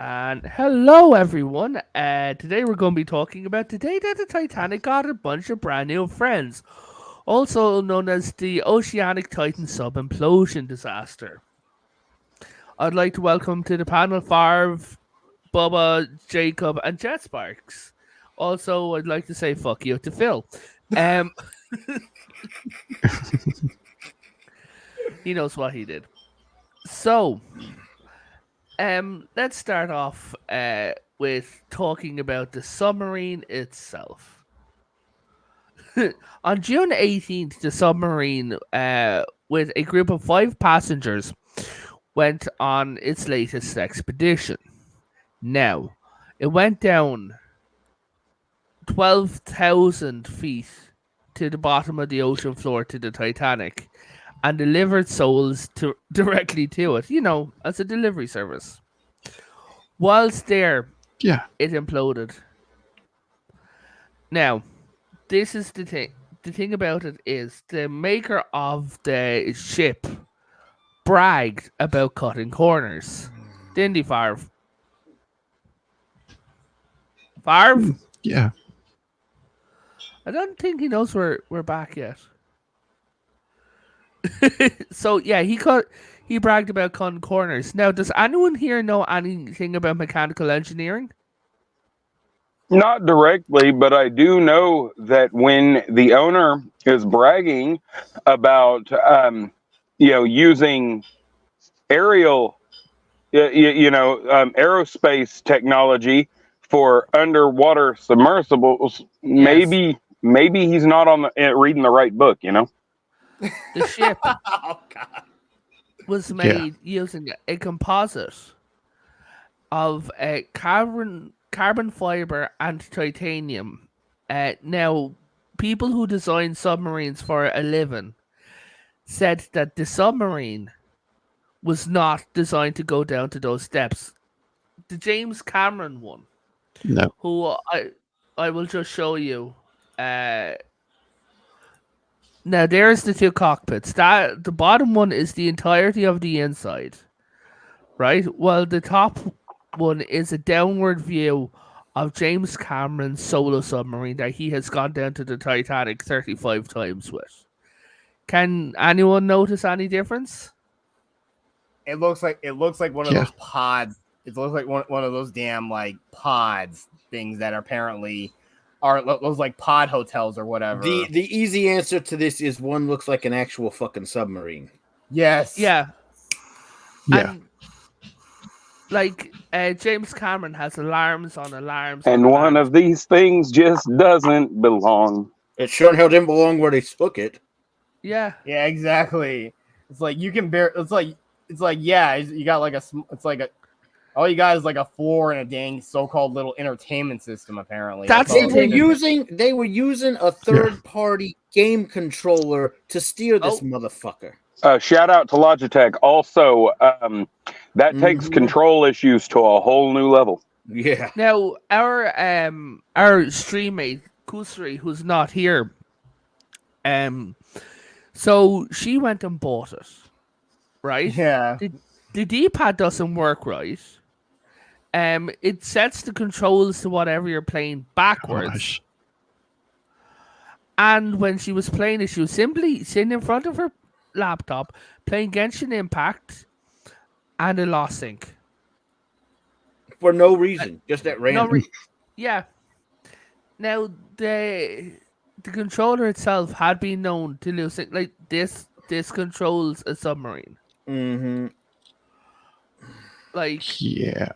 And hello, everyone. Today we're going to be talking about the day that the Titanic got a bunch of brand new friends, also known as the Oceanic Titan Sub Implosion disaster. I'd like to welcome to the panel Farv, Bubba, Jacob, and Jet Sparks. Also, I'd like to say fuck you to Phil. Um, he knows what he did. So, let's start off with talking about the submarine itself. On June 18th, the submarine, with a group of 5 passengers, went on its latest expedition. Now, it went down 12,000 feet to the bottom of the ocean floor to the Titanic and delivered souls directly to it, as a delivery service. Whilst there, Yeah. it imploded. Now, this is the thing. The thing about it is the maker of the ship bragged about cutting corners. Didn't he, Farv? Farv? Yeah. I don't think he knows we're back yet. So yeah, he bragged about cutting corners. Now, does anyone here know anything about mechanical engineering? Not directly, but I do know that when the owner is bragging about, using aerial, aerospace technology for underwater submersibles, Yes. maybe he's not reading the right book. The ship Oh God. was made using a composite of carbon fiber and titanium. Now, people who design submarines for a living said that the submarine was not designed to go down to those depths. The James Cameron one, No. who I will just show you. Now there's the 2 cockpits. That the bottom one is the entirety of the inside, right? While the top one is a downward view of James Cameron's solo submarine that he has gone down to the Titanic 35 times with. Can anyone notice any difference? It looks like one of Yeah. those pods. It looks like one of those damn like pods things that apparently are those like pod hotels or whatever. The easy answer to this is one looks like an actual fucking submarine. Yes. Yeah. Yeah. And like James Cameron has alarms on alarms. And on one alarms. of these things just doesn't belong. It sure hell didn't belong where they took it. Yeah. Yeah. Exactly. It's like you can bear. It's like yeah. You got like it's like a. All you got is like a floor and a dang so-called little entertainment system. Apparently, That's all the it They were thing. is. they were using a third-party game controller to steer this Oh. motherfucker. Shout out to Logitech. Also, that takes Mhm. control issues to a whole new level. Yeah. Now our stream mate Kusri, who's not here, so she went and bought it, right? Yeah. The D-pad doesn't work right. It sets the controls to whatever you're playing backwards. Gosh. And when she was playing it, she was simply sitting in front of her laptop playing Genshin Impact, and it lost sync. For no reason, just at No, random. yeah. Now the controller itself had been known to lose sync. Like this controls a submarine. Mm-hmm. Like Yeah.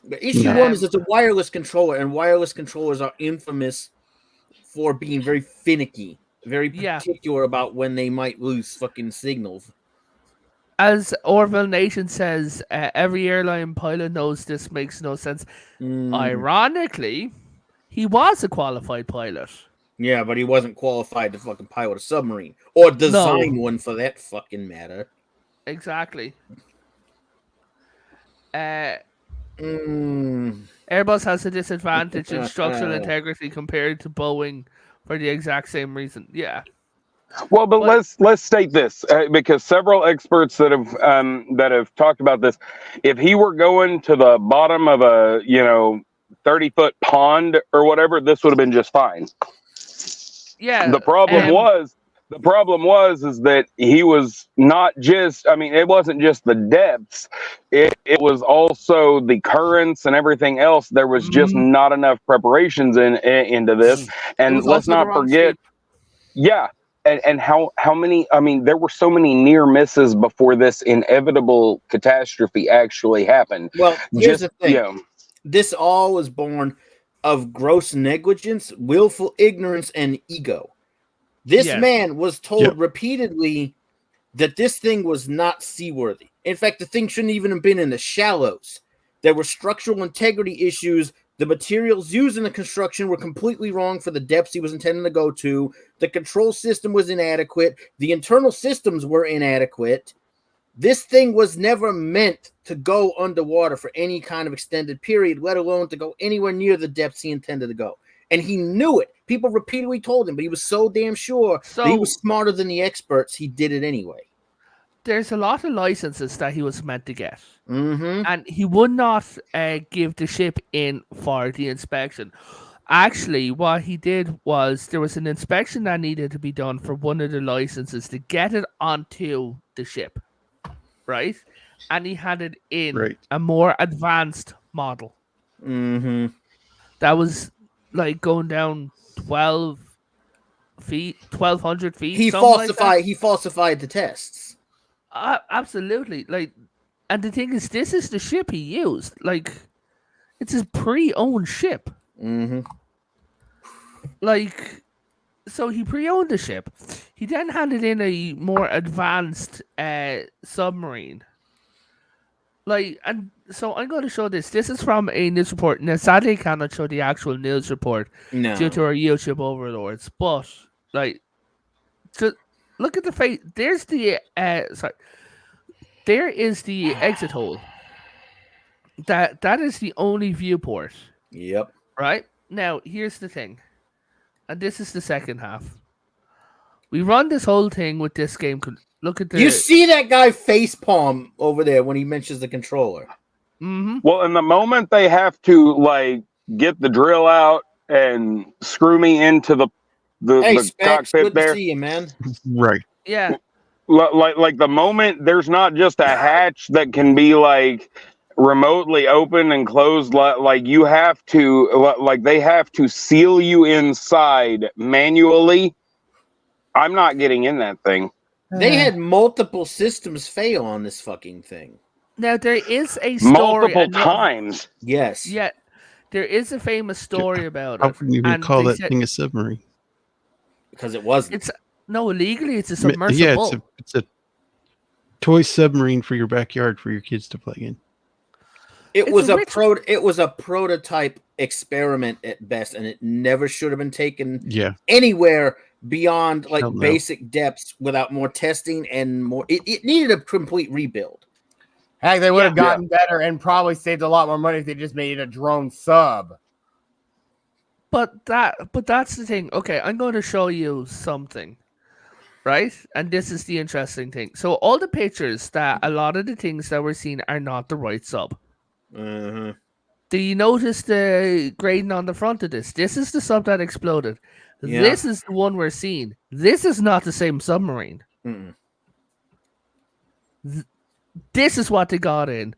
The issue No. one is it's a wireless controller, and wireless controllers are infamous for being very finicky, very Yeah. particular about when they might lose fucking signals. as Orville Nation says, every airline pilot knows this makes no sense. Ironically, he was a qualified pilot. Yeah, but he wasn't qualified to fucking pilot a submarine or design one for that fucking matter. Exactly. Mm. Airbus has a disadvantage in structural integrity compared to Boeing for the exact same reason. Yeah. Well, but But- let's state this because several experts that have talked about this. If he were going to the bottom of a 30-foot pond or whatever, this would have been just fine. Yeah. The problem was is that he was not just. I mean, it wasn't just the depths; it was also the currents and everything else. There was just not enough preparations into this, It and was let's also the not wrong forget. shape. Yeah, and how many? I mean, there were so many near misses before this inevitable catastrophe actually happened. Well, here's the thing. Yeah. This all was born of gross negligence, willful ignorance, and ego. This Yes. man was told Yep. repeatedly that this thing was not seaworthy. In fact, the thing shouldn't even have been in the shallows. There were structural integrity issues. The materials used in the construction were completely wrong for the depths he was intending to go to. The control system was inadequate. The internal systems were inadequate. This thing was never meant to go underwater for any kind of extended period, let alone to go anywhere near the depths he intended to go. And he knew it. People repeatedly told him, but he was so damn sure that he was smarter than the experts, he did it anyway. There's a lot of licenses that he was meant to get. Mm-hmm. And he would not give the ship in for the inspection. Actually, what he did was there was an inspection that needed to be done for one of the licenses to get it onto the ship, right? And he had it in Right. a more advanced model Mm-hmm. that was like going down 12 feet, 1,200 feet. He something like that. falsified the tests. Absolutely. Like, and the thing is, this is the ship he used. Like, it's his pre-owned ship. Mm-hmm. Like, so he pre-owned the ship. He then handed in a more advanced submarine. Like, and so I'm going to show this. This is from a news report. Now, sadly, I cannot show the actual news report No. due to our YouTube overlords. But, like, just look at the face. There's the there is the exit hole. That is the only viewport. Yep. Right? Now, here's the thing. And this is the second half. We run this whole thing with this game. Look at the. You see that guy facepalm over there when he mentions the controller. Mm-hmm. Well, in the moment they have to like get the drill out and screw me into the Hey, the Specs, cockpit good there. to see you, man. Right. Yeah. Like the moment there's not just a hatch that can be like remotely open and closed, like you have to like they have to seal you inside manually. I'm not getting in that thing. They had multiple systems fail on this fucking thing. Now, there is a story. Multiple times. Yes. Yeah. There is a famous story about How it. can you even and call they that said thing a submarine? Because it wasn't. It's no, illegally, it's a Yeah, submersible. it's a toy submarine for your backyard for your kids to play in. It It's was a it was a prototype experiment at best, and it never should have been taken Yeah. anywhere beyond like Hell no. basic depths without more testing and more. It needed a complete rebuild. Heck, they would have Yeah. gotten better and probably saved a lot more money if they just made it a drone sub. But that's the thing. Okay, I'm going to show you something. Right? And this is the interesting thing. So all the pictures that a lot of the things that we're seeing are not the right sub. Uh-huh. Do you notice the grading on the front of this? This is the sub that exploded. Yeah. This is the one we're seeing. This is not the same submarine. Mm-mm. This is what they got in.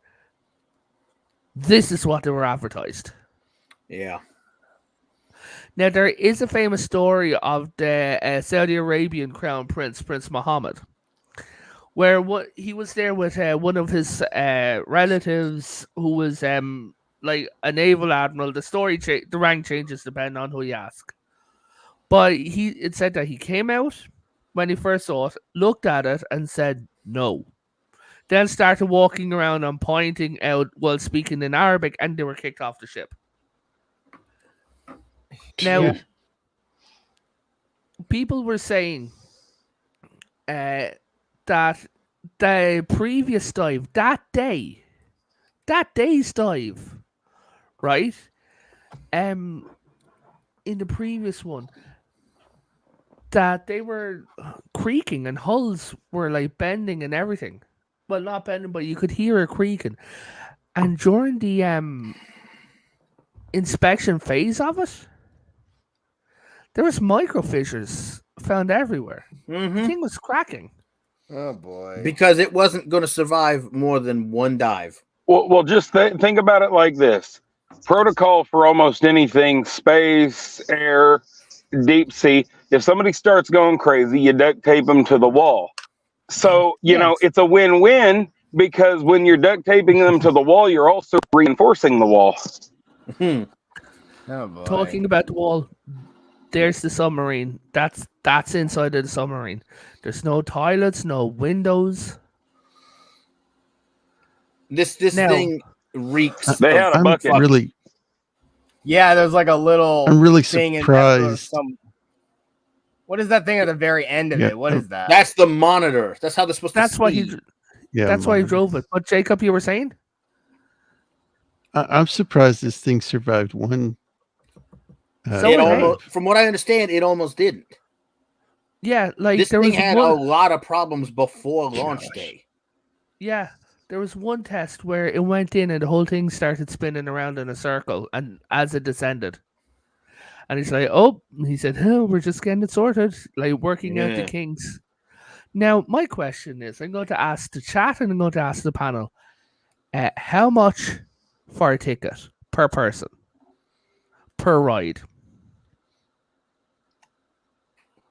This is what they were advertised. Yeah. Now, there is a famous story of the Saudi Arabian Crown Prince, Prince Mohammed, where he was there with one of his relatives who was like a naval admiral. The story, the rank changes depending on who you ask. But it said that he came out when he first saw it, looked at it, and said no. Then started walking around and pointing out while speaking in Arabic, and they were kicked off the ship. Now, Yeah. people were saying that the previous dive, that day's dive, right? In the previous one, that they were creaking and hulls were like bending and everything. Well, not bending, but you could hear it creaking. And during the inspection phase of it, there was micro fissures found everywhere. The Mhm. thing was cracking. Oh boy. Because it wasn't going to survive more than one dive. Well, just think about it like this: protocol for almost anything, space, air, deep sea. If somebody starts going crazy, you duct tape them to the wall. So you know Yes. it's a win-win because when you're duct taping them to the wall, you're also reinforcing the wall. Hmm. Oh boy. Talking about the wall, there's the submarine. That's inside of the submarine. There's no toilets, no windows. This Now- thing reeks. They of had a I'm bucket. really, Yeah, there's like a little I'm really thing in there for surprised. some. What is that thing at the very end of Yeah, it? What is that? That's the monitor. That's how they're supposed That's to why see. he. Yeah, That's why he monitor. drove it. But Jacob, you were saying? I'm surprised this thing survived one. So It was I. almost, from what I understand, it almost didn't. Yeah, like This there thing was had one. a lot of problems before launch Gosh. day. Yeah, there was one test where it went in and the whole thing started spinning around in a circle, and as it descended, and he's like, "Oh," he said, "Oh, we're just getting it sorted, like working out the Yeah. kinks." Now, my question is, I'm going to ask the chat and I'm going to ask the panel, how much for a ticket per person per ride?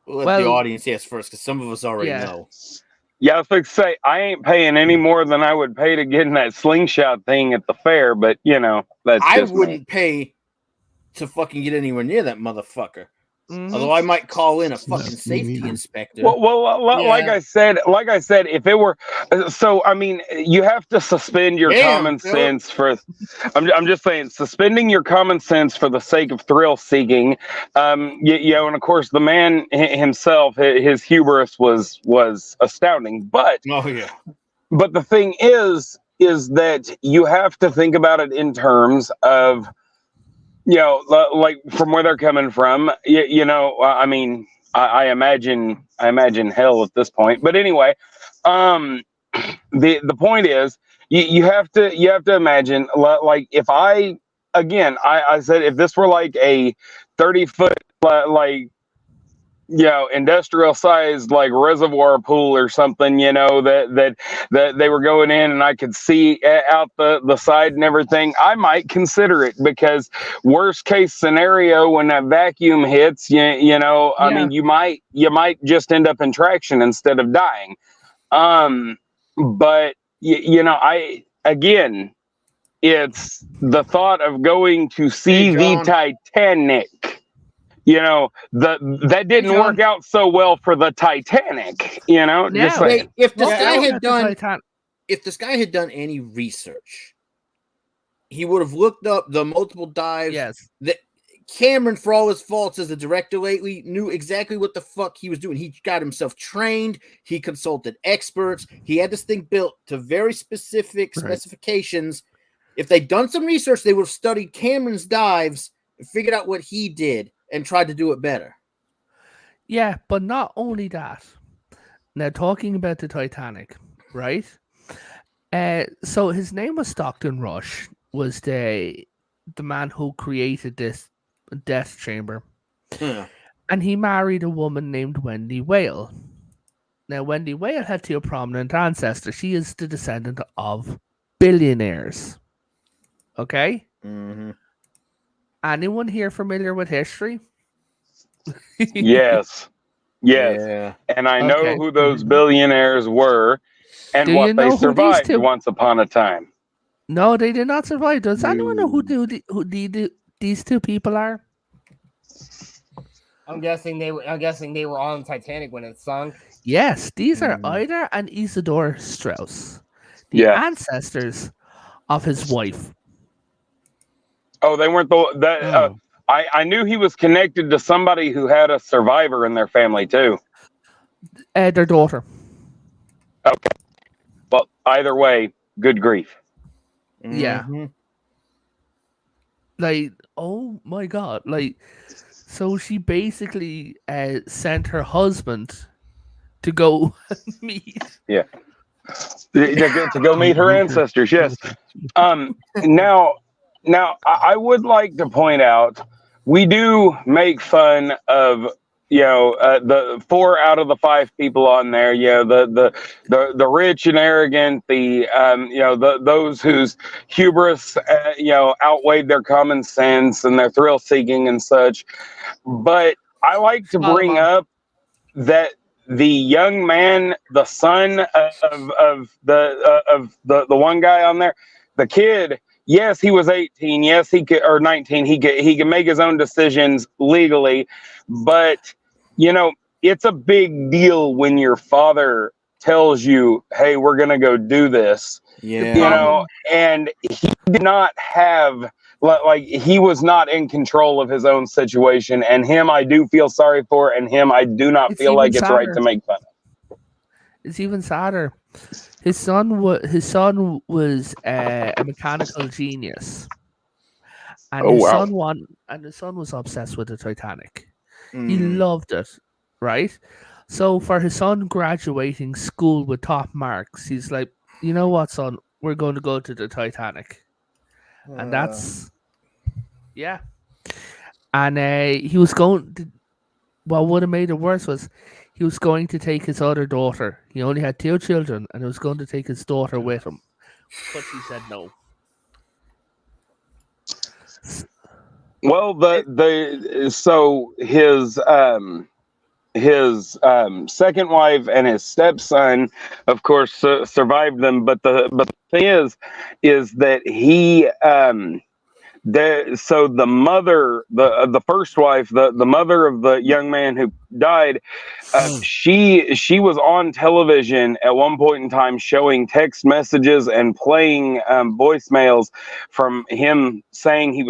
We'll let the Well, audience ask first, because some of us already yeah. know. Yeah, I was going to say I ain't paying any more than I would pay to get in that slingshot thing at the fair, but you know that's I just me. wouldn't pay to fucking get anywhere near that motherfucker. Mhm. Although I might call in a No, fucking me safety neither. inspector. Well, like Yeah. I said, if it were, so I mean, you have to suspend your Damn, common Phil. sense for. I'm just saying, suspending your common sense for the sake of thrill seeking. You know, and of course, the man himself, his hubris was astounding. But Oh yeah. the thing is that you have to think about it in terms of, you know, like from where they're coming from. You know, I mean, I imagine hell at this point. But anyway, the point is, you have to imagine, like if I said if this were like a 30-foot like, you know, industrial sized like reservoir pool or something, you know, that they were going in and I could see out the side and everything, I might consider it, because worst case scenario, when that vacuum hits, you know, I Yeah. mean, you might just end up in traction instead of dying. But you know, it's the thought of going to see Hey, the John. Titanic. You know, that didn't John. work out so well for the Titanic. You know, just Now- saying. Wait, if this Well, guy out had at the done Titan- if this guy had done any research, he would have looked up the multiple dives. yes, That Cameron, for all his faults as a director lately, knew exactly what the fuck he was doing. He got himself trained. He consulted experts. He had this thing built to very specific Right. specifications. If they'd done some research, they would have studied Cameron's dives and figured out what he did and tried to do it better. yeah, but not only that. Now, talking about the Titanic, right? So his name was Stockton Rush, was the man who created this death chamber, Yeah. and he married a woman named Wendy Whale. Now, Wendy Whale had two prominent ancestors. She is the descendant of billionaires. Okay? Mm-hmm. Anyone here familiar with history? Yes, yes, Yeah. and I know Okay. who those billionaires were and Do you what they know who these survived two- once upon a time. No, they did not survive. Does anyone know who these two people are? I'm guessing they were on Titanic when it sunk. Yes, these are Mhm. Ida and Isidore Strauss, the Yeah. ancestors of his wife. Oh, they weren't that. Oh. I knew he was connected to somebody who had a survivor in their family too. Their daughter. But either way, good grief. Yeah. Mhm. Like, oh my god, like So she basically sent her husband to go meet. To go meet her ancestors. Yes. Now, I would like to point out we do make fun of the 4 out of the 5 people on there. The rich and arrogant, those whose hubris outweighed their common sense and their thrill seeking and such. But I like to bring up that the young man, the son of the one guy on there, the kid, yes, he was 18, yes, he could, or 19, he could make his own decisions legally, but it's a big deal when your father tells you, hey, we're gonna go do this. And he did not have, like, he was not in control of his own situation, and him I do feel sorry for, and him I do not feel like it's right to make fun of. It's even sadder. His son was a mechanical genius, and his son was obsessed with the Titanic. He loved it, right? So for his son graduating school with top marks, he's like, you know what, son, we're going to go to the Titanic. And that's, yeah. And he was going to, what would have made it worse was he was going to take his other daughter. He only had 2 children, and he was going to take his daughter with him. But she said no. Well, so his second wife and his stepson, of course, survived them. But the thing is that he so the mother, the first wife, the mother of the young man who died, she was on television at one point in time showing text messages and playing voicemails from him saying he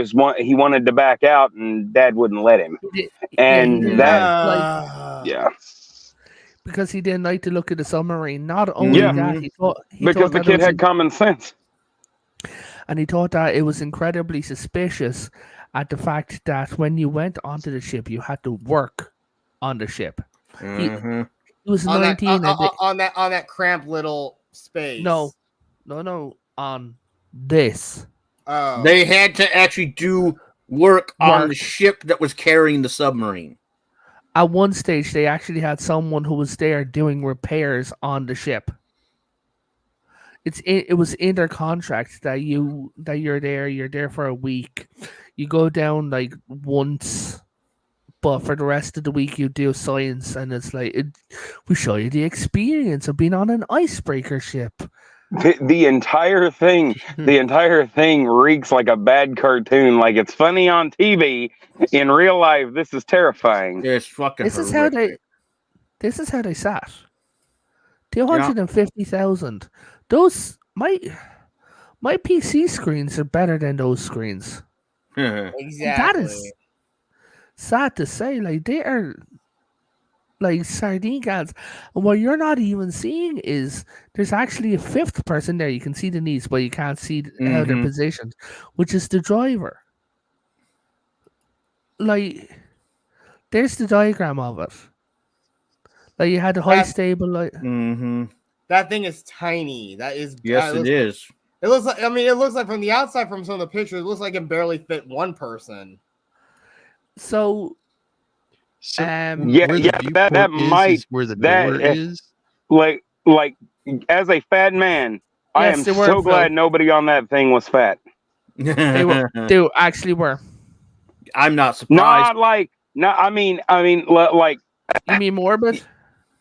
wanted to back out, and Dad wouldn't let him. Because he didn't like to look at the submarine. Not only that, he thought because the kid had common sense. And he thought that it was incredibly suspicious at the fact that when you went onto the ship, you had to work on the ship. He was 19 on that cramped little space. No, on this. Oh. They had to actually do work on the ship that was carrying the submarine. At one stage, they actually had someone who was there doing repairs on the ship. It was in their contract that you're there for a week. You go down like once, but for the rest of the week you do science, and it's like we show you the experience of being on an icebreaker ship. The entire thing reeks like a bad cartoon. Like, it's funny on TV. In real life, this is terrifying. It's fucking. This is how they sat. 250,000. Those my PC screens are better than those screens. Exactly. That is sad to say. Like, they are like sardine cans, and what you're not even seeing is there's actually a 5th person there. You can see the knees, but you can't see how they're positioned, which is the driver. Like, there's the diagram of it. Like, you had the high stable light. That thing is tiny. That is. Yes, it is. It looks like. I mean, it looks like from the outside, from some of the pictures, it looks like it barely fit one person. So that might where the door is. Like as a fat man, I am so glad nobody on that thing was fat. They actually were. I'm not surprised. I mean, like. You mean morbid?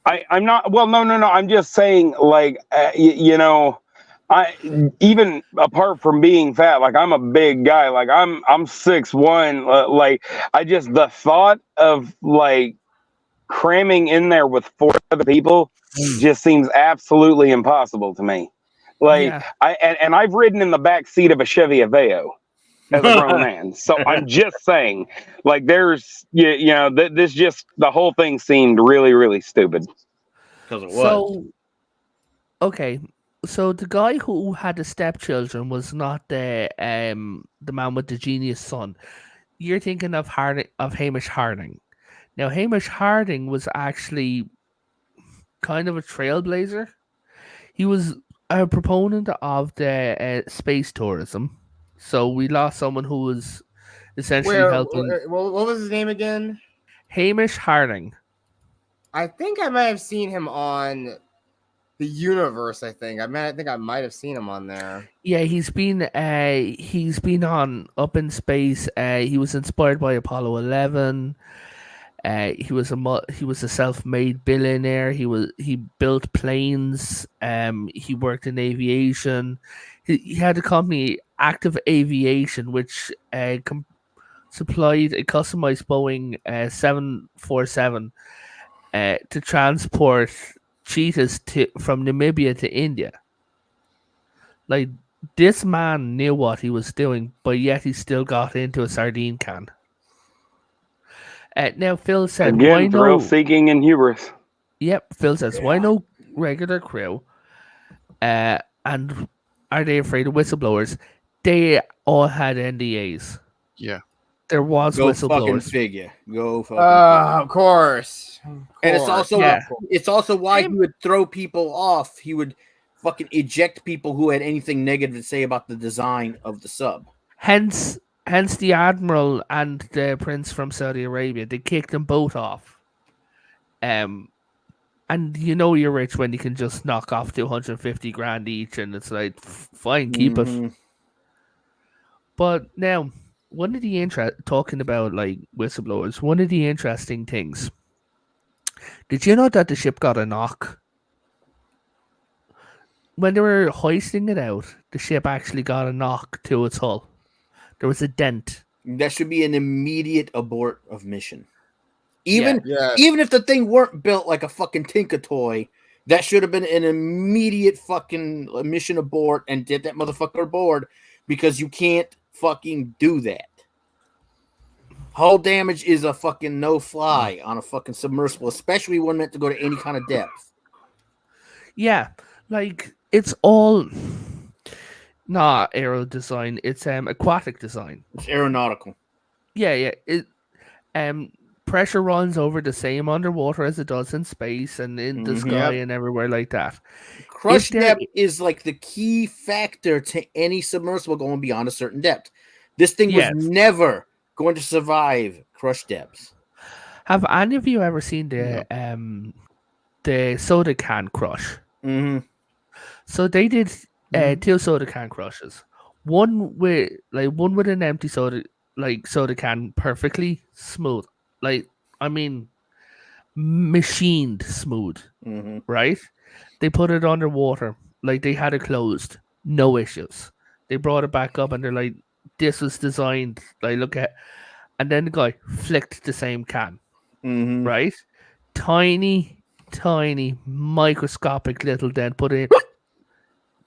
I'm not. Well, no. I'm just saying, like, I even apart from being fat, like, I'm a big guy. Like, I'm 6'1". Like, the thought of like cramming in there with 4 other people just seems absolutely impossible to me. Like, I've ridden in the back seat of a Chevy Aveo as a grown man. So I'm just saying, like, there's, this just, the whole thing seemed really, really stupid. Because it was. So, okay. So the guy who had the stepchildren was not the man with the genius son. you're thinking of Hamish Harding. Now, Hamish Harding was actually kind of a trailblazer. He was a proponent of the space tourism. So we lost someone who was essentially helping What was his name again? Hamish Harding. I think I might have seen him on the Universe. I think I might have seen him on there. Yeah, he's been on Up in Space. He was inspired by Apollo 11. He was a self-made billionaire. He built planes. He worked in aviation. He had a company, Active Aviation, which supplied a customized Boeing 747 to transport cheetahs from Namibia to India. Like, this man knew what he was doing, but yet he still got into a sardine can. Now, Phil said, Again, why thrill no? seeking and hubris. Yep, Phil says, why no regular crew? And are they afraid of whistleblowers? They all had NDAs. Yeah. There was Go fucking whistleblowers. figure. Go fucking figure. Of course. And it's also Yeah. it's also why he would throw people off. He would fucking eject people who had anything negative to say about the design of the sub. Hence the Admiral and the Prince from Saudi Arabia. They kicked them both off. And you know you're rich when you can just knock off 250 grand each, and it's like, fine, keep it. But now, one of the talking about like whistleblowers, one of the interesting things. Did you know that the ship got a knock? When they were hoisting it out, the ship actually got a knock to its hull. There was a dent. That should be an immediate abort of mission. Even Yeah. even if the thing weren't built like a fucking Tinker toy, that should have been an immediate fucking mission abort and get that motherfucker aboard, because you can't fucking do that. Hull damage is a fucking no fly on a fucking submersible, especially one meant to go to any kind of depth. Yeah, like it's all not aero design. It's aquatic design. It's aeronautical. Yeah. It pressure runs over the same underwater as it does in space and in the sky and everywhere like that. Crush depth is like the key factor to any submersible going beyond a certain depth. This thing was never going to survive crush depths. Have any of you ever seen the soda can crush? Mm-hmm. So they did two soda can crushes. One with an empty soda can, perfectly smooth. Like, I mean, machined smooth, right? They put it underwater, like they had it closed, no issues. They brought it back up and they're like, this was designed, like, look at, and then the guy flicked the same can, right? Tiny, microscopic little dent, put it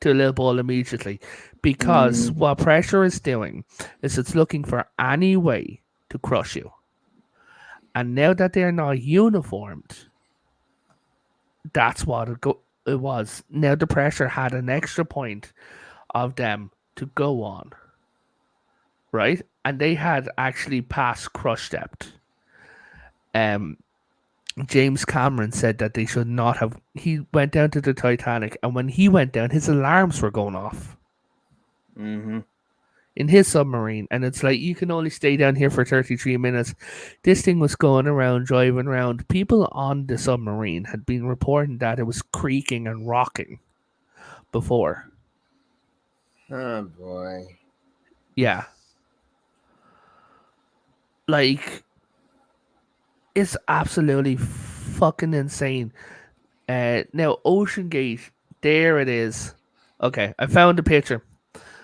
to a little ball immediately, because what pressure is doing is it's looking for any way to crush you. And now that they're not uniformed, that's what it was. Now the pressure had an extra point of them to go on, right? And they had actually passed crush depth. James Cameron said that they should not have. He went down to the Titanic, and when he went down, his alarms were going off. In his submarine, and it's like, you can only stay down here for 33 minutes. This thing was going around, driving around. People on the submarine had been reporting that it was creaking and rocking before. Oh boy. Yeah. Like, it's absolutely fucking insane. Now, OceanGate, there it is. Okay, I found the picture.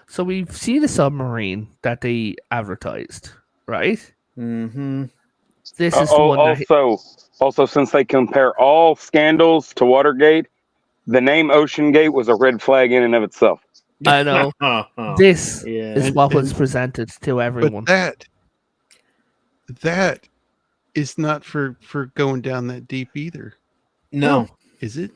So we've seen a submarine that they advertised, right? This is the one. Also, since they compare all scandals to Watergate, the name OceanGate was a red flag in and of itself. I know. This is what was presented to everyone. But that is not for going down that deep either. No. Is it?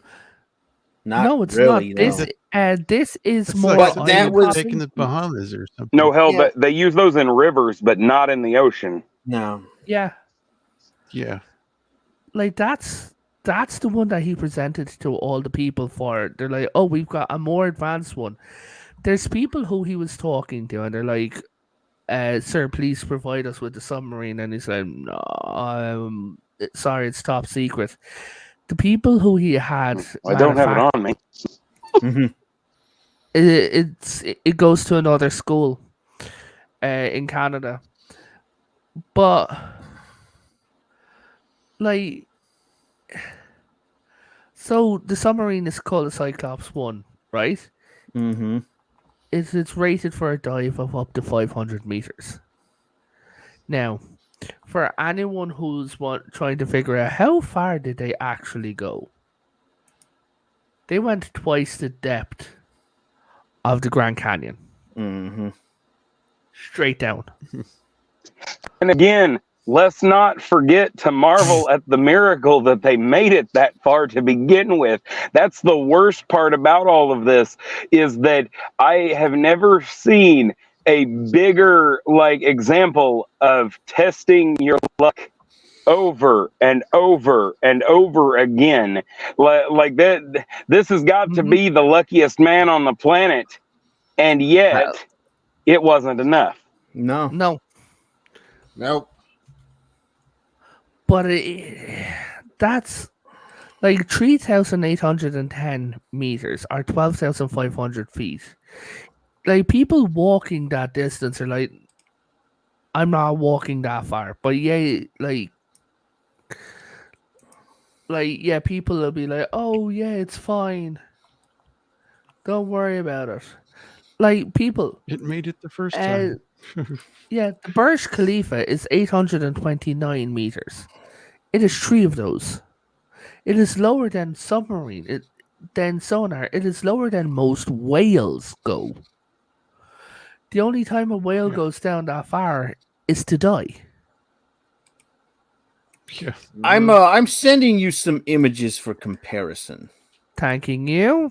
Not no, it's really, not. no. This is It's more. But like that was- taking the Bahamas or something. No, hell, Yeah. they use those in rivers, but not in the ocean. No. Yeah, Yeah. like that's the one that he presented to all the people for. They're like, oh, we've got a more advanced one. There's people who he was talking to, and they're like, sir, please provide us with the submarine. And he's like, no, sorry, it's top secret. The people who he had, I don't have it on me. Mhm. it goes to another school in Canada. But like, so the submarine is called the Cyclops 1, right? Mhm. It's rated for a dive of up to 500 meters. Now, for anyone who's trying to figure out how far did they actually go, they went twice the depth of the Grand Canyon, Mhm. straight down. And again, let's not forget to marvel at the miracle that they made it that far to begin with. That's the worst part about all of this, is that I have never seen a bigger example of testing your luck over and over and over again. Like that, this has got to be the luckiest man on the planet, and yet it wasn't enough. No. No, Nope. but that's like 3,810 meters or 12,500 feet. Like, people walking that distance are like, I'm not walking that far. But yeah, yeah, people will be like, oh yeah, it's fine. Don't worry about it. Like, people, It made it the first time. yeah, the Burj Khalifa is 829 meters. It is 3 of those. It is lower than submarine, than sonar. It is lower than most whales go. The only time a whale goes down that far is to die. Yeah. I'm sending you some images for comparison, Thanking you.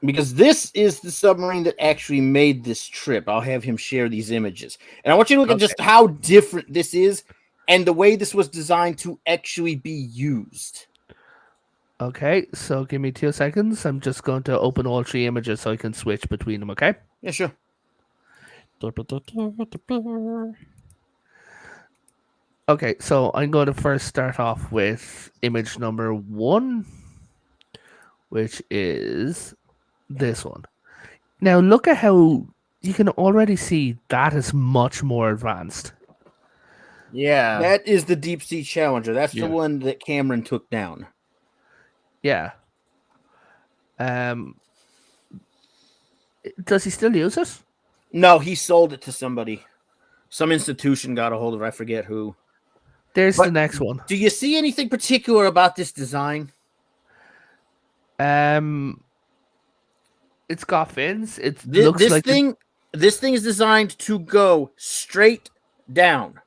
because this is the submarine that actually made this trip. I'll have him share these images, and I want you to look at just how different this is and the way this was designed to actually be used. Okay, so give me 2 seconds. I'm just going to open all 3 images so I can switch between them, okay? Yeah, sure. Okay, so I'm going to first start off with image number 1, which is this one. Now, look at how you can already see that is much more advanced. Yeah. That is the Deep Sea Challenger. That's Yeah. the one that Cameron took down. Yeah. Does he still use it? No, he sold it to somebody. Some institution got a hold of it. I forget who. There's But- the next one. Do you see anything particular about this design? It's got fins. It This, looks like this thing is designed to go straight down.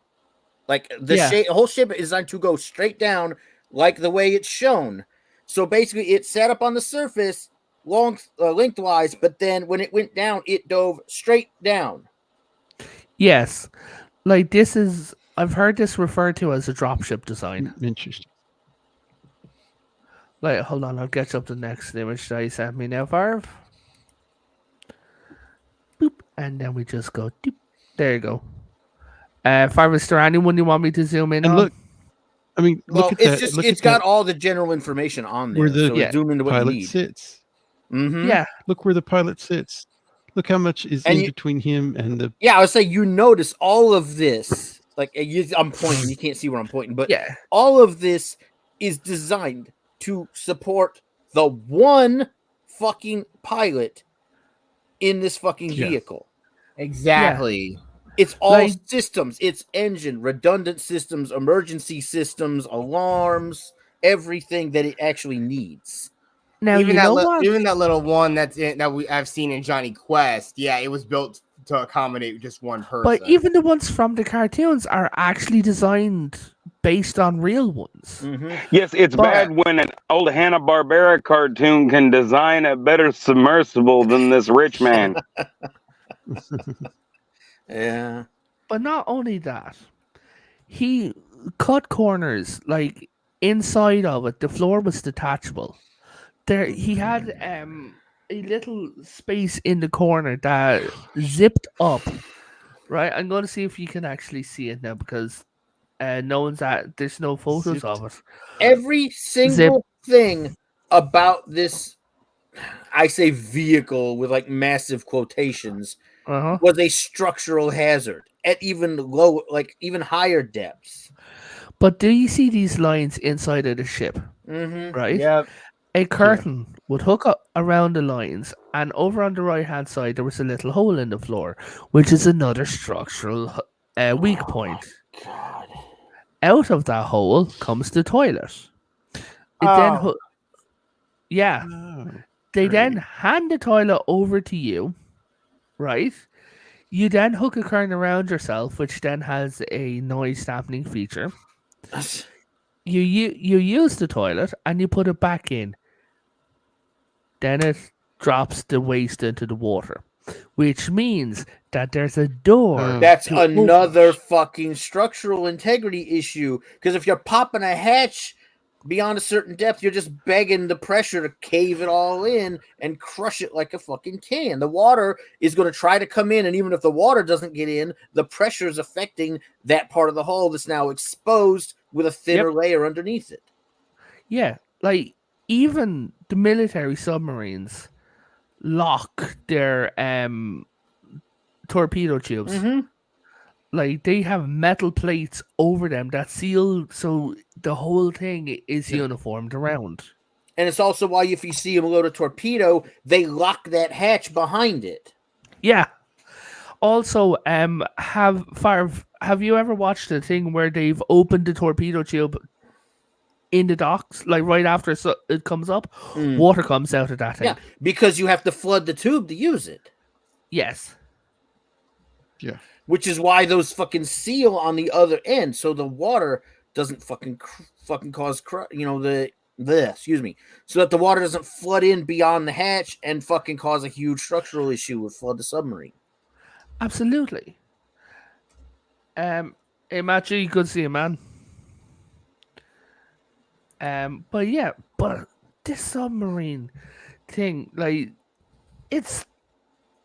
Like the Yeah. whole ship is designed to go straight down, like the way it's shown. So basically, it sat up on the surface lengthwise, but then when it went down, it dove straight down. yes, like this is. I've heard this referred to as a dropship design. Interesting. Like, hold on, I'll get up the next image that you sent me now, Farv. Boop, and then we just go. Doop. There you go. Farv, is there anyone you want me to zoom in And on? look, I mean, Well, look at it's that. just Look it's at got that all the general information on there. where the so zoom into what you pilot need. sits. Mm-hmm. Yeah, Look where the pilot sits. Look how much is And in you- between him and the. Yeah, I would say you notice all of this. Like I'm pointing, you can't see where I'm pointing, but yeah, all of this is designed to support the one fucking pilot in this fucking Yeah. vehicle. Exactly. It's all Like- systems. It's engine, redundant systems, emergency systems, alarms, everything that it actually needs. Now even you that know what? even that little one I've seen in Johnny Quest. Yeah, it was built to accommodate just one person. But even the ones from the cartoons are actually designed based on real ones. Mhm. Yes, it's But- bad when an old Hanna-Barbera cartoon can design a better submersible than this rich man. Yeah. But not only that, he cut corners like inside of it. The floor was detachable. There, he had a little space in the corner that zipped up. Right, I'm going to see if you can actually see it now because no one's at. There's no photos Zipped. of it. Every single thing about this, I say vehicle with like massive quotations, Uh-huh. was a structural hazard at even low, like even higher depths. But do you see these lines inside of the ship? Mm-hmm. Right. Yep. A curtain would hook up around the lines, and over on the right hand side there was a little hole in the floor, which is another structural weak point. God. Out of that hole comes the toilet. It then, Oh. yeah, Oh, they then great. hand the toilet over to you, right? You then hook a curtain around yourself, which then has a noise dampening feature. You use the toilet and you put it back in. Then it drops the waste into the water, which means that there's a door. Oh. That's to open. another fucking structural integrity issue. Because if you're popping a hatch beyond a certain depth, you're just begging the pressure to cave it all in and crush it like a fucking can. The water is going to try to come in, and even if the water doesn't get in, the pressure is affecting that part of the hull that's now exposed with a thinner layer underneath it. Yeah, like even the military submarines lock their torpedo tubes. Mm-hmm. Like they have metal plates over them that seal, so the whole thing is uniformed around. And it's also why if you see them load a torpedo, they lock that hatch behind it. Yeah. Also, have you ever watched a thing where they've opened the torpedo tube in the docks, like right after it comes up, water comes out of that thing? Yeah, because you have to flood the tube to use it. Yes. Yeah. Which is why those fucking seal on the other end, so the water doesn't fucking cause excuse me, so that the water doesn't flood in beyond the hatch and fucking cause a huge structural issue with flood the submarine. Absolutely. Hey Matthew, you could see a man. But yeah, but this submarine thing, like, it's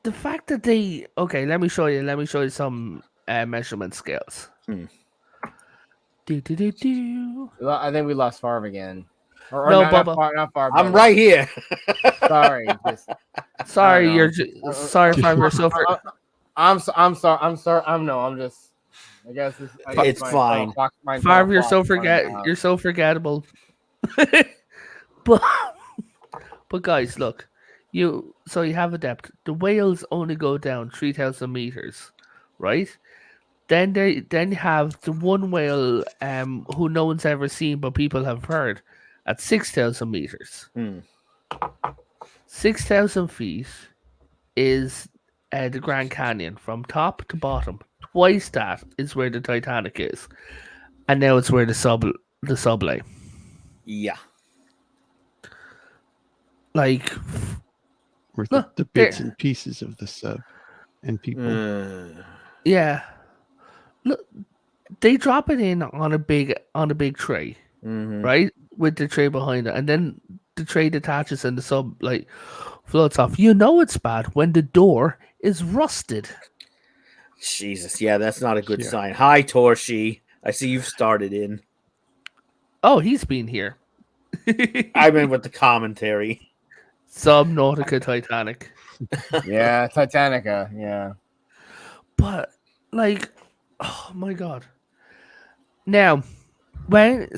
the fact that they let me show you some measurement scales. Hmm. I think we lost Farv again. Or No, not Bubba. Not Farv. I'm Bubba. right here. Sorry. Sorry, know. you're sorry if I'm so for. I'm sorry. I'm just. I guess It's fine. Farv, you're so forgettable. but guys, look, you have a depth. The whales only go down 3,000 meters, right? Then you have the one whale who no one's ever seen but people have heard at 6,000 meters. 6,000 feet is the Grand Canyon from top to bottom. Twice that is where the Titanic is, and now it's where the sub lay. Yeah. Like, Where look, the bits and pieces of the sub and people. yeah. Look, they drop it in on a big tray, right, with the tray behind it, and then the tray detaches and the sub like floats off. You know it's bad when the door is rusted. Jesus, yeah, that's not a good sign. Hi, Torshi. I see you've started in. Oh, he's been here. I mean, with the commentary. Subnautica Titanic. Yeah, Titanica. Yeah. But like, oh my god. Now, the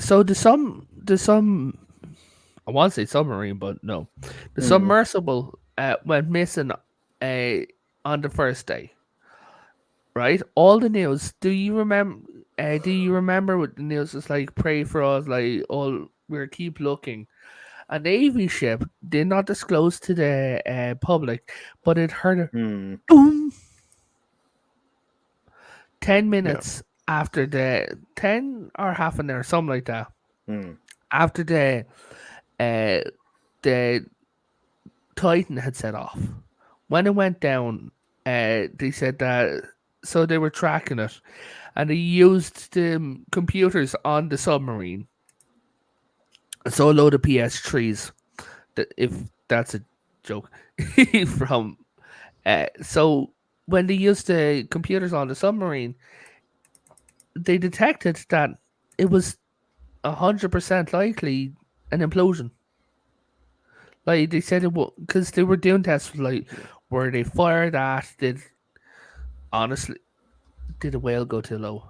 I want to say submarine, but no, the submersible went missing on the first day. Right, all the news. Do you remember? What the news was like? Pray for us, like we're keep looking. A Navy ship did not disclose to the public, but it heard a boom. 10 minutes after the 10 or half an hour, something like that. Hmm. After the Titan had set off, when it went down, they said that so they were tracking it, and they used the computers on the submarine. So a load of PS3s, if that's a joke, from so when they used the computers on the submarine, they detected that it was 100% likely an implosion. Like they said it was because they were doing tests like where they fired at honestly did a whale go too low?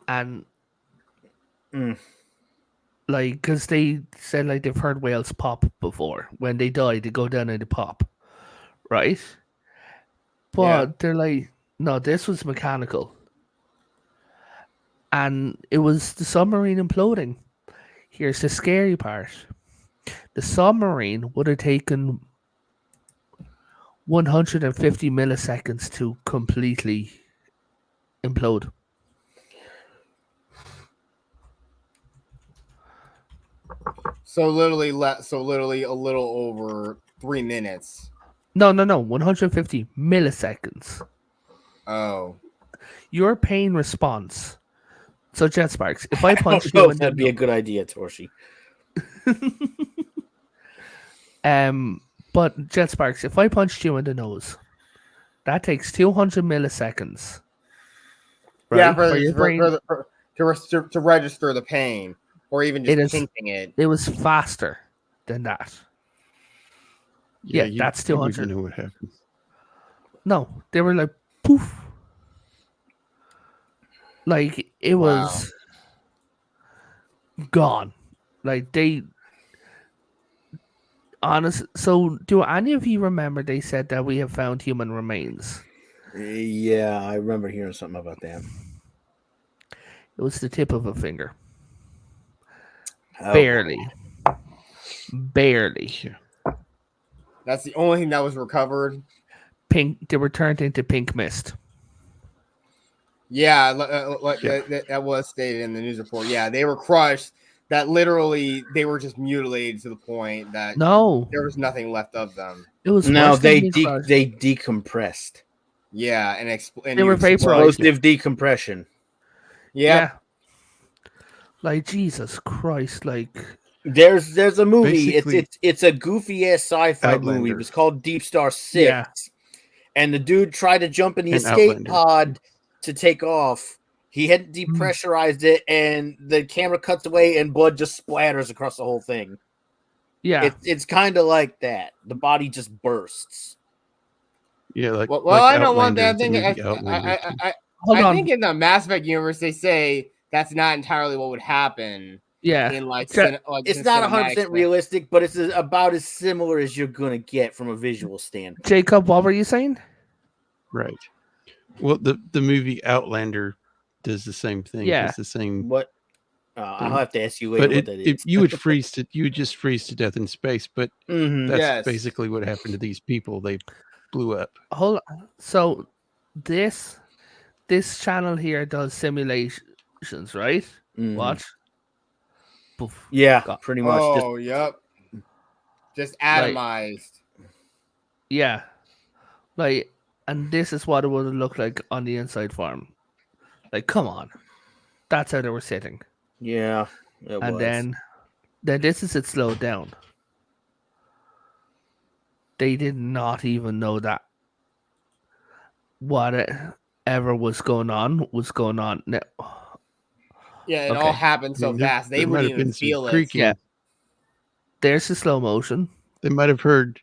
And Mm. like because they said like they've heard whales pop before when they die, they go down and they pop, right? But they're like, no, this was mechanical, and it was the submarine imploding. Here's the scary part: the submarine would have taken 150 milliseconds to completely implode. So literally, a little over 3 minutes. No, 150 milliseconds. Oh, Your pain response. So, Jet Sparks, if I I punched don't know you if in that'd be the a good idea, Torshi. but Jet Sparks, if I punched you in the nose, that takes 200 milliseconds. Right? yeah, For your brain, to register the pain, or even just It is- pinching it. it was faster than that. Yeah, that's you wouldn't 200. know what happened. No, they were like poof. Like it Wow. was gone. Like they honest. So, do any of you remember they said that we have found human remains? Yeah, I remember hearing something about that. It was the tip of a finger, Oh, barely. Yeah. That's the only thing that was recovered. Pink. They were turned into pink mist. Yeah, Yeah. that was stated in the news report. Yeah, they were crushed. That literally, they were just mutilated to the point that No, there was nothing left of them. it was No, worse than they being crushed. they decompressed. Yeah, and They were vaporized. Explosive decompression. Yeah, Like Jesus Christ, like There's a movie. Basically, It's a goofy ass sci-fi movie. Outlander. It's called Deep Star 6. Yeah. And the dude tried to jump in the And escape Outlander. pod to take off. He hadn't depressurized it, and the camera cuts away, and blood just splatters across the whole thing. yeah. It's kind of like that. The body just bursts. Yeah, like well, like I know one Outlander, thing. I the think movie Outlander, too. Hold I on. think in the Mass Effect universe they say that's not entirely what would happen Yeah. in like, It's not 100% realistic, but it's about as similar as you're gonna get from a visual standpoint. Jacob, what were you saying? Right. Well, the movie Outlander does the same thing. Yeah. It's the same. What? I'll have to ask you later But what that is. you would you would just freeze to death in space. But Mhm. that's Yes. basically what happened to these people. They blew up. Hold on. So this channel here does simulations, right? Mhm. Watch. Poof. Yeah, God. pretty much. Just Oh, yep. Just atomized. Yeah. Like, and this is what it would have looked like on the inside farm. Like, come on. That's how they were sitting. yeah. It And was. then this is it slowed down. They did not even know that whatever was going on was going on. No. Yeah, it Okay. all happened so I mean, there- fast. They there might wouldn't have even been some feel it. creaking. Yeah. There's the slow motion. They might have heard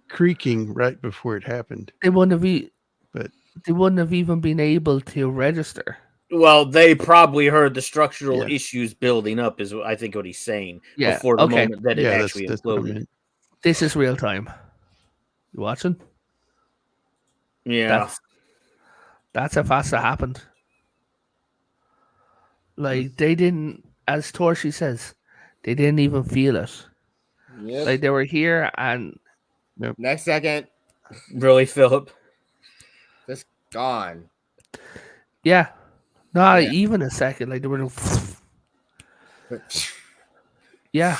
creaking right before it happened. They wouldn't have But- they wouldn't have even been able to register. Well, they probably heard the structural Yeah. issues building up, is I think what he's saying, Yeah, before the okay. moment that it Yeah, actually that's what I imploded. meant. This is real time. You watching? Yeah. That's how fast it happened. Like they didn't, as Torshi says, they didn't even feel it. Yep. Like they were here and Next second, Really, Philip? Just gone. Yeah. Not Yeah. even a second. Like, they were. Yeah.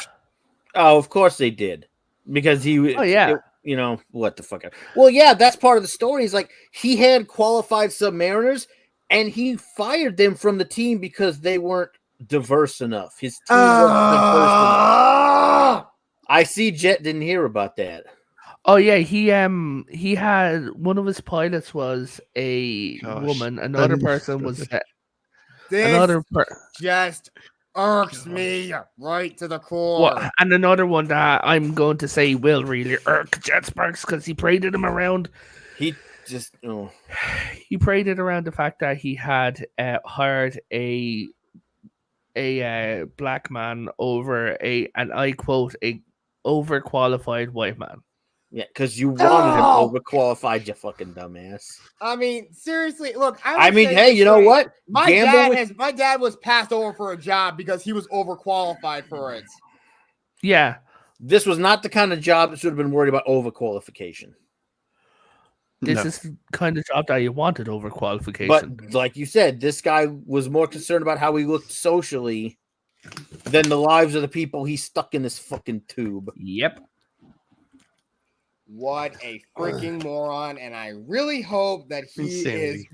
Oh, of course they did. Because Oh, yeah. you know, what the fuck. Well, yeah, that's part of the story. Is like he had qualified submariners and he fired them from the team because they weren't diverse enough. His team wasn't diverse enough. I see Jet didn't hear about that. Oh yeah, he had one of his pilots was a Gosh, woman, I another didn't- person was This another just irks me right to the core. and another one that I'm going to say will really irk Jet Sparks because he paraded him around. He just He paraded around the fact that he had hired a black man over and I quote a overqualified white man. yeah, because you wanted him overqualified, you fucking dumbass. I mean, seriously, look. I mean, hey, you know what? My Gamble my dad was passed over for a job because he was overqualified for it. Yeah. This was not the kind of job that should have been worried about overqualification. This No. is the kind of job that you wanted overqualification. But like you said, this guy was more concerned about how he looked socially than the lives of the people he stuck in this fucking tube. Yep. What a freaking moron! And I really hope that he Insanity. is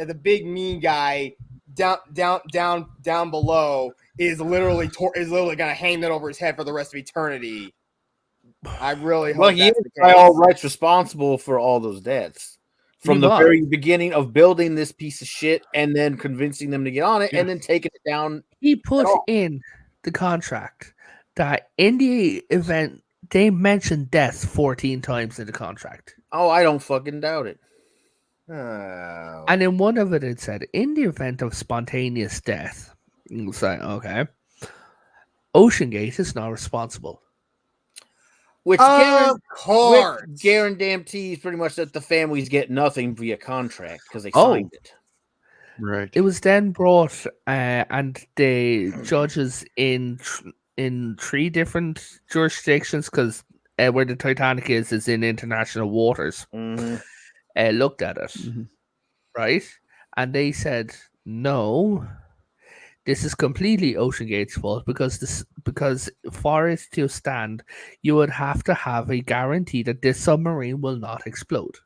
the big mean guy down below is literally gonna hang that over his head for the rest of eternity. I really hope Well, he is that's the by case. all rights responsible for all those deaths. From He the was. very beginning of building this piece of shit and then convincing them to get on it Yeah. and then taking it down. He put all. in the contract that in the event they mentioned death 14 times in the contract. Oh, I don't fucking doubt it. Oh. And in one of it said, in the event of spontaneous death, it's like, okay, OceanGate is not responsible. Which Of course. guarantees pretty much that the families get nothing via contract because they Oh. signed it. Right. It was then brought, and the judges in 3 different jurisdictions, because where the Titanic is in international waters, Mhm. looked at it, Mhm. right? And they said, no, this is completely OceanGate's fault because for it to stand, you would have to have a guarantee that this submarine will not explode,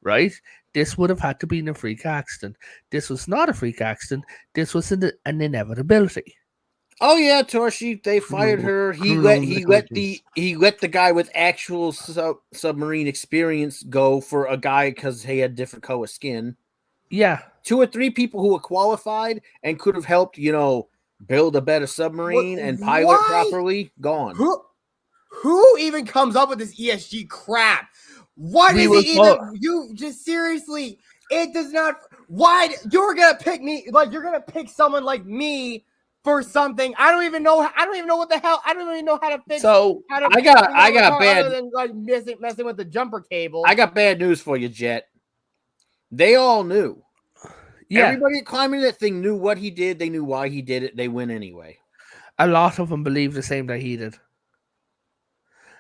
right? This would have had to be a freak accident. This was not a freak accident. This was an inevitability. Oh yeah, Torshi, they fired her. He let the guy with actual submarine experience go for a guy because he had different color skin. Yeah. 2 or 3 people who were qualified and could have helped, build a better submarine and pilot Why? properly, gone. Who even comes up with this ESG crap? What We is were it even? You just seriously, it does not. Why you're gonna pick me? Like you're gonna pick someone like me for something? I don't even know what the hell. I don't even know how to fix. So How to I got other bad. than like messing with the jumper cable. I got bad news for you, Jet. They all knew. yeah, Everybody climbing that thing knew what he did. They knew why he did it. They went anyway. a lot of them believe the same that he did.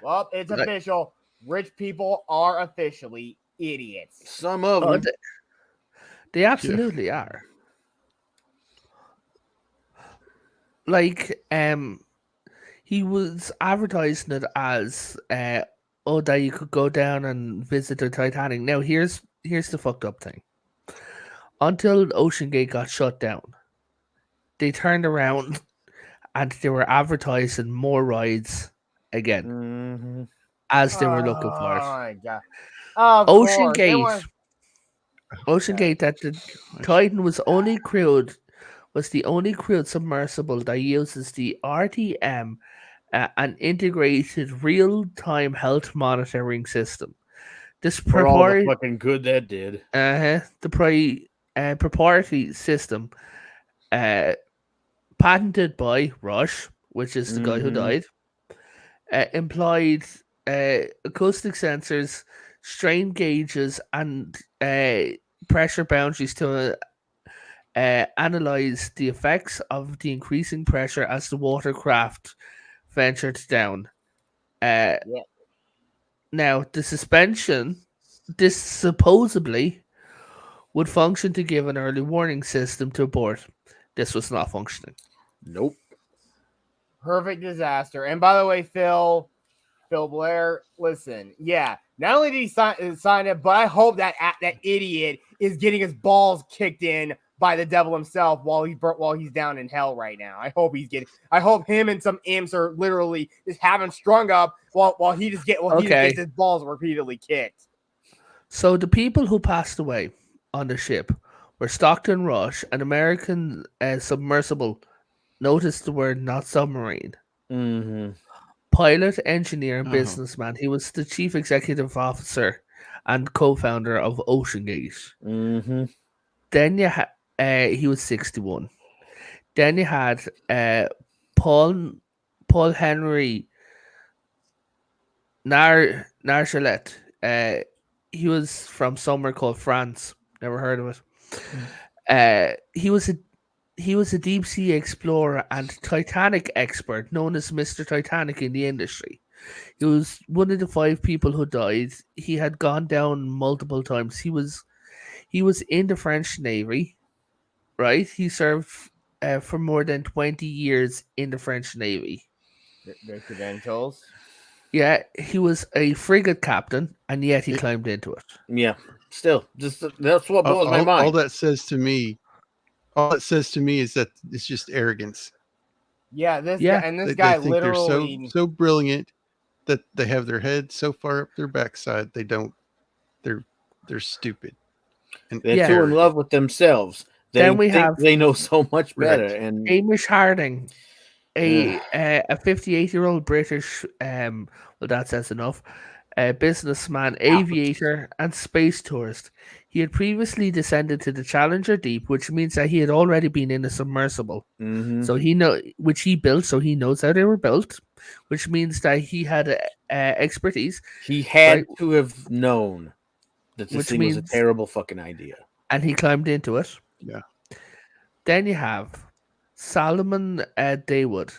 Well, it's Like- official. Rich people are officially idiots. Some of Oh, them. they absolutely are. Like, he was advertising it as, that you could go down and visit the Titanic. Now, here's the fucked up thing. Until OceanGate got shut down, they turned around and they were advertising more rides again Mhm. as they were looking for it. Oh my god! Of course, they OceanGate, want- OceanGate, that the Titan was the only crewed submersible that uses the RTM, an integrated real-time health monitoring system. This For all the fucking good that did. the proprietary system, patented by Rush, which is the guy who Mhm. died, employed acoustic sensors, strain gauges, and pressure boundaries to analyze the effects of the increasing pressure as the watercraft ventured down. Uh, Yeah. Now, the suspension, this supposedly would function to give an early warning system to abort. This was not functioning. Nope. Perfect disaster. And by the way, Phil Blair, listen, yeah, not only did he sign it, but I hope that idiot is getting his balls kicked in by the devil himself while he's down in hell right now. I hope him and some imps are literally just having strung up while he just gets his balls repeatedly kicked. So the people who passed away on the ship were Stockton Rush, an American submersible. Notice the word not submarine. Mm-hmm. Pilot, engineer, and Oh. businessman. He was the chief executive officer and co-founder of OceanGate. Mm-hmm. Then you had he was 61. Then you had Paul Henry Nargelet. He was from somewhere called France. Never heard of it. He was a deep sea explorer and Titanic expert, known as Mr. Titanic in the industry. He was one of the 5 people who died. He had gone down multiple times. He was in the French Navy, right? He served for more than 20 years in the French Navy. The credentials. Yeah, he was a frigate captain, and yet he climbed into it. Yeah. Still, just that's what blows my mind. All that says to me is that it's just arrogance. Yeah, this Yeah. guy, and this They guy think literally they're so brilliant that they have their head so far up their backside they don't. They're stupid. And They're Yeah. too in love with themselves. They Then we think have- they know so much better. Right. And Hamish Harding, a 58-year-old British, well, that says enough, businessman, aviator, and space tourist. He had previously descended to the Challenger Deep, which means that he had already been in a submersible. Mhm. So which he built, so he knows how they were built, which means that he had expertise, He had Right. to have known that this Which thing was a means- terrible fucking idea. and he climbed into it. Yeah. Then you have Solomon Daywood,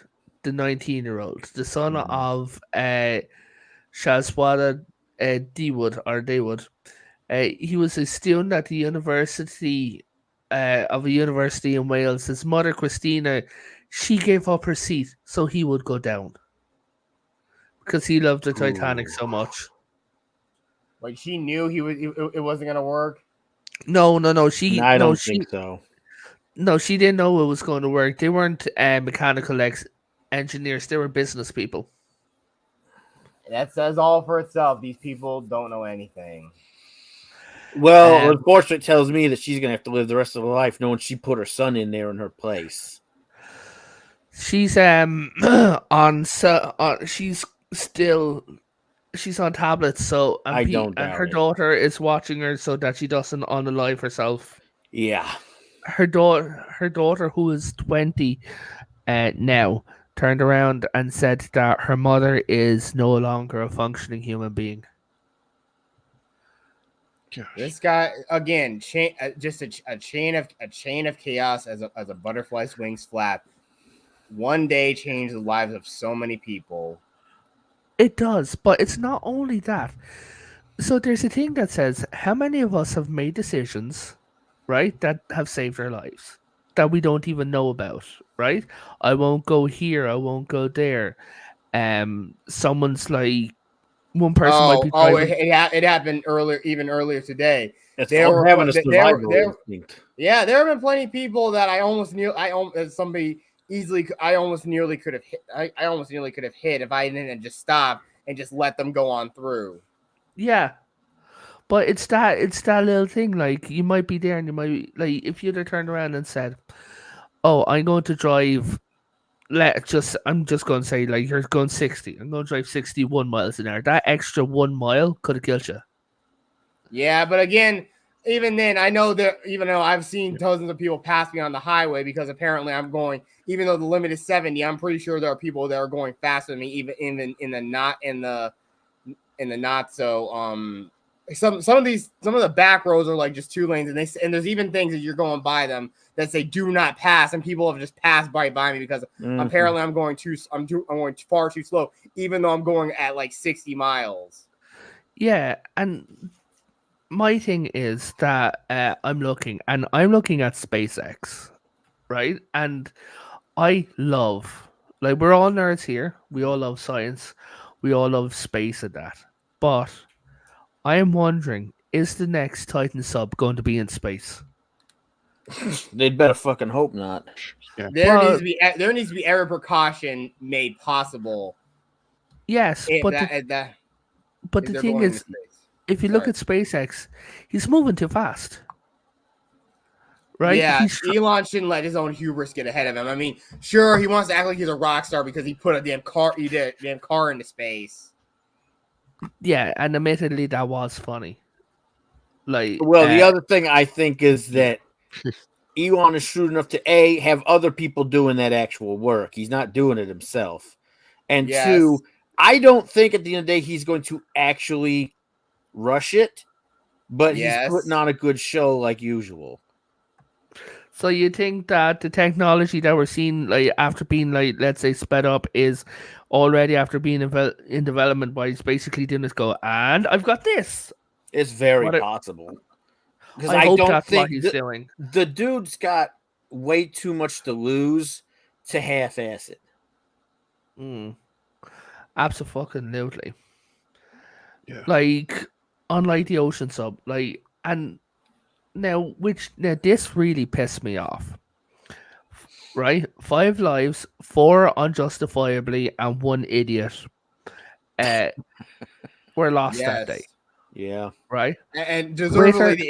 the 19-year-old, the son Mhm. of Shazwada Daywood. He was a student at the university of a university in Wales. His mother, Christina, she gave up her seat so he would go down because he loved the Titanic so much. like she knew it wasn't gonna work. No. I don't think so. No, she didn't know it was going to work. They weren't mechanical engineers. They were business people. That says all for itself. These people don't know anything. Well, Um, unfortunately, it tells me that she's gonna have to live the rest of her life knowing she put her son in there in her place. She's she's on tablets. So I don't and doubt her it. daughter is watching her so that she doesn't unalive herself. Yeah. Her daughter, who is 20 now, turned around and said that her mother is no longer a functioning human being. Gosh. This guy again, just a chain of chaos as a butterfly's wings flap. One day changed the lives of so many people. It does, but it's not only that. So there's a thing that says how many of us have made decisions, right, that have saved our lives that we don't even know about, right? I won't go here, I won't go there. Someone's like one person might be driving. It happened earlier today. It's They called were- having a they- survival they- instinct. Yeah, there have been plenty of people that I almost nearly could have hit. I almost nearly could have hit if I didn't just stop and just let them go on through. Yeah. But it's that little thing, like you might be there and you might like if you'd have turned around and said, oh, I'm going to drive I'm just going to say like you're going 60. I'm going to drive 61 miles an hour. That extra 1 mile could have killed you. Yeah, but again, even then, I know that even though I've seen dozens of people pass me on the highway because apparently I'm going, even though the limit is 70, I'm pretty sure there are people that are going faster than me, even in the not so some of the back roads are like just 2 lanes, and there's even things as you're going by them that say do not pass, and people have just passed by me because apparently I'm going far too slow, even though I'm going at like 60 miles. Yeah, and my thing is that I'm looking at SpaceX, right? And I love, like, we're all nerds here. We all love science. We all love space and that. But I am wondering, is the next Titan sub going to be in space? They'd better fucking hope not. Yeah. There Well- needs to be every precaution made possible. Yes, If but that- but if the they're thing going into is, space. if you look Sorry. at SpaceX, he's moving too fast. Right? Yeah, He's Elon shouldn't let his own hubris get ahead of him. I mean, sure, he wants to act like he's a rock star because he put a damn car into space. yeah, and admittedly that was funny. Like, Well, the other thing I think is that Elon is shrewd enough to have other people doing that actual work. He's not doing it himself. And Yes. 2, I don't think at the end of the day he's going to actually rush it, but Yes. he's putting on a good show like usual. so you think that the technology that we're seeing, like, after being, like, let's say, sped up, is already after being in development, by he's basically doing this go, and I've got this. It's very What a- possible. Because I I hope don't that's what think he's doing. the dude's got way too much to lose to half-ass it. Absolutely. Yeah. Like, unlike the Ocean Sub, like, and now this really pissed me off. Right? 5 lives, 4 unjustifiably, and 1 idiot were lost that day. Yeah. Right? And deservedly, Twitter- the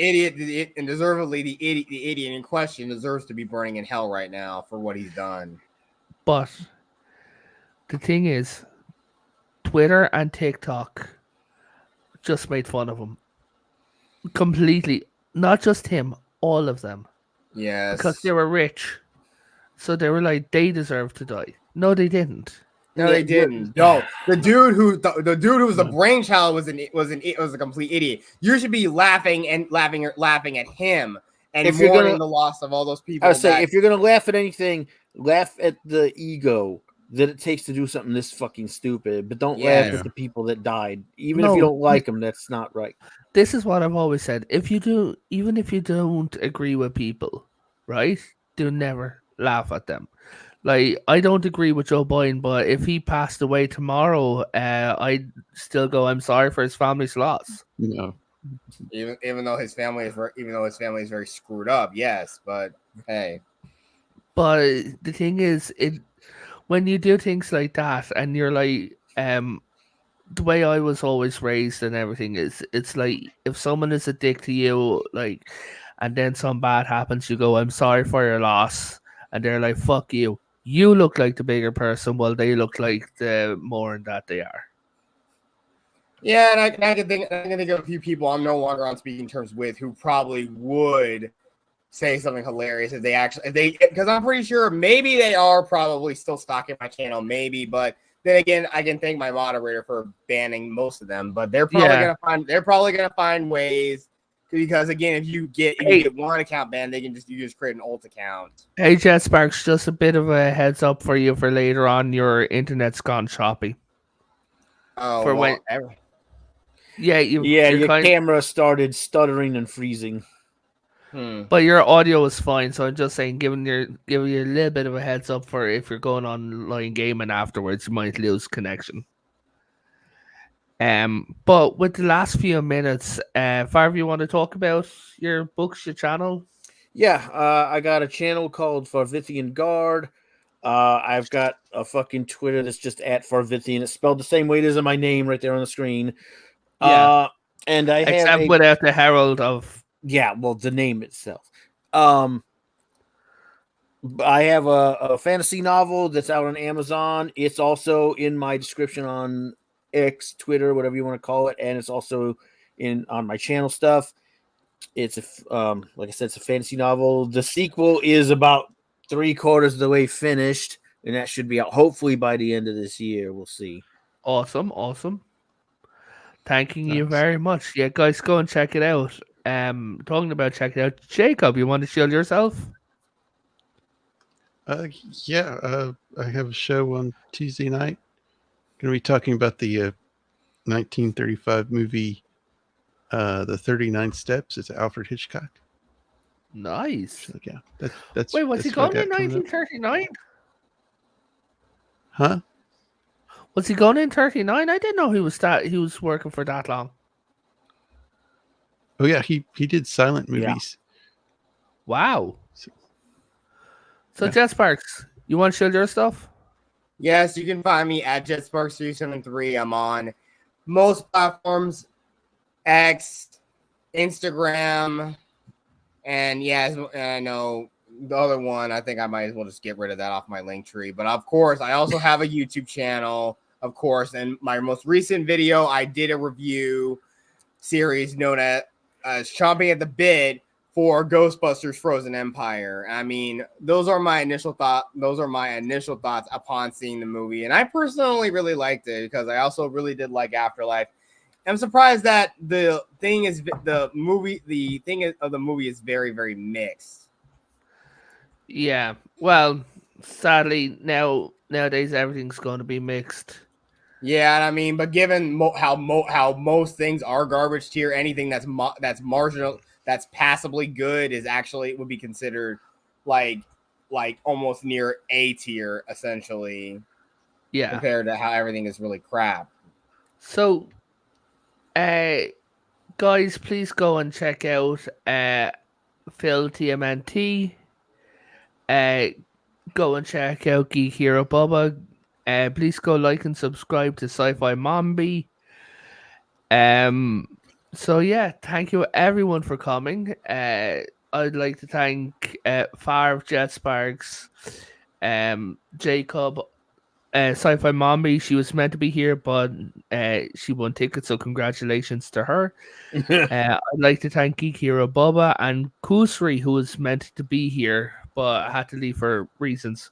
idiot in question deserves to be burning in hell right now for what he's done. But the thing is, Twitter and TikTok just made fun of him completely. Not just him, all of them, Yes, because they were rich. So they were like, they deserve to die. No, they didn't. no, they didn't. No, the dude who was the brainchild was a complete idiot. You should be laughing at him and If you're mourning gonna- the loss of all those people. I would say if you're gonna laugh at anything, laugh at the ego that it takes to do something this fucking stupid, but don't laugh Yeah. at the people that died. Even if No. you don't like them, that's not right. This is what I've always said. Even if you don't agree with people, right? Do never laugh at them. Like, I don't agree with Joe Biden, but if he passed away tomorrow, I'd still go, I'm sorry for his family's loss. No. even though his family is very screwed up, yes, but hey, But the thing is, when you do things like that, and you're like, the way I was always raised and everything is, it's like, if someone is a dick to you, like, and then some bad happens, you go, I'm sorry for your loss, and they're like, fuck you. You look like the bigger person, while they look like the moron that they are. yeah, and I can think of a few people I'm no longer on speaking terms with who probably would say something hilarious if they because I'm pretty sure maybe they are probably still stalking my channel, maybe, but then again, I can thank my moderator for banning most of them, but they're probably gonna find ways, because again, if you get one account banned, you just create an alt account. Hey, Jet Sparks, just a bit of a heads up for you for later on. Your internet's gone choppy. Oh, For well, Yeah, Your camera started stuttering and freezing. But your audio is fine, so I'm just saying, giving you a little bit of a heads up for if you're going online gaming afterwards, you might lose connection. But with the last few minutes, Farv, you want to talk about your books, your channel? Yeah, I got a channel called Farvithian Guard. I've got a fucking Twitter that's just at Farvithian. It's spelled the same way it is in my name right there on the screen. Yeah. And I Except have without the herald of... Yeah, well, the name itself. I have a fantasy novel that's out on Amazon. It's also in my description on X, Twitter, whatever you want to call it, and it's also on my channel stuff. It's like I said, it's a fantasy novel. The sequel is about 3/4 of the way finished, and that should be out hopefully by the end of this year. We'll see. Awesome. Thanking you Nice. very much. Yeah, guys, go and check it out. Talking about checking it out, Jacob, you want to shield yourself? Yeah, I have a show on Tuesday night. Going to be talking about the 1935 movie, The 39 Steps. It's Alfred Hitchcock. Nice. So, yeah, that's Wait, was he that's what I going in got coming up. 1939? Huh? Was he going in 39? I didn't know he was working for that long. Oh yeah, he did silent Yeah. movies. Wow. So Yeah. Jet Sparks, you want to shield your stuff? Yes, you can find me at JetSparks373. I'm on most platforms, X, Instagram, and yes, I know the other one. I think I might as well just get rid of that off my link tree. But of course, I also have a YouTube channel, of course, and my most recent video, I did a review series known as Chomping at the Bit for Ghostbusters Frozen Empire. I mean, those are my initial thoughts upon seeing the movie. And I personally really liked it because I also really did like Afterlife. I'm surprised that the thing of the movie is very, very mixed. Yeah. Well, sadly, nowadays everything's going to be mixed. Yeah, and I mean, but given how most things are garbage tier, anything that's marginal, that's passably good is actually would be considered like almost near A tier, essentially, Yeah. compared to how everything is really crap. So, guys, please go and check out Phil TMNT. Go and check out Geek Hero Bubba. Please go like and subscribe to Sci-Fi Mombi. So yeah, thank you everyone for coming. I'd like to thank Farv, Jet Sparks, Jacob, Sci-Fi Mombi. She was meant to be here, but she won tickets, so congratulations to her. I'd like to thank Geek Hero Bubba and Kusri, who was meant to be here, but had to leave for reasons.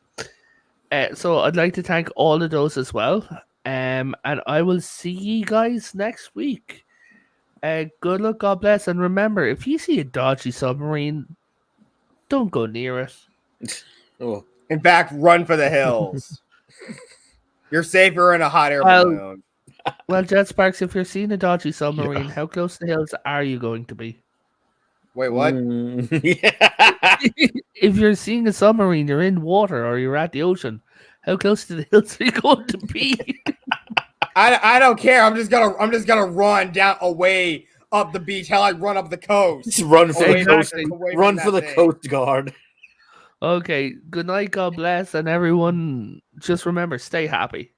So I'd like to thank all of those as well. And I will see you guys next week. Good luck, God bless, and remember, if you see a dodgy submarine, don't go near it. Oh. In fact, run for the hills. You're safer in a hot air Well- balloon. Well, Jet Sparks, if you're seeing a dodgy submarine, how close to the hills are you going to be? Wait, what? Yeah. If you're seeing a submarine, you're in water or you're at the ocean, how close to the hills are you going to be? I don't care. I'm just gonna run down away up the beach. Hell, I run up the coast. Just run for the Exactly. coast. Away from Run that for the thing. Coast Guard. Okay, good night, God bless, and everyone, just remember, stay happy.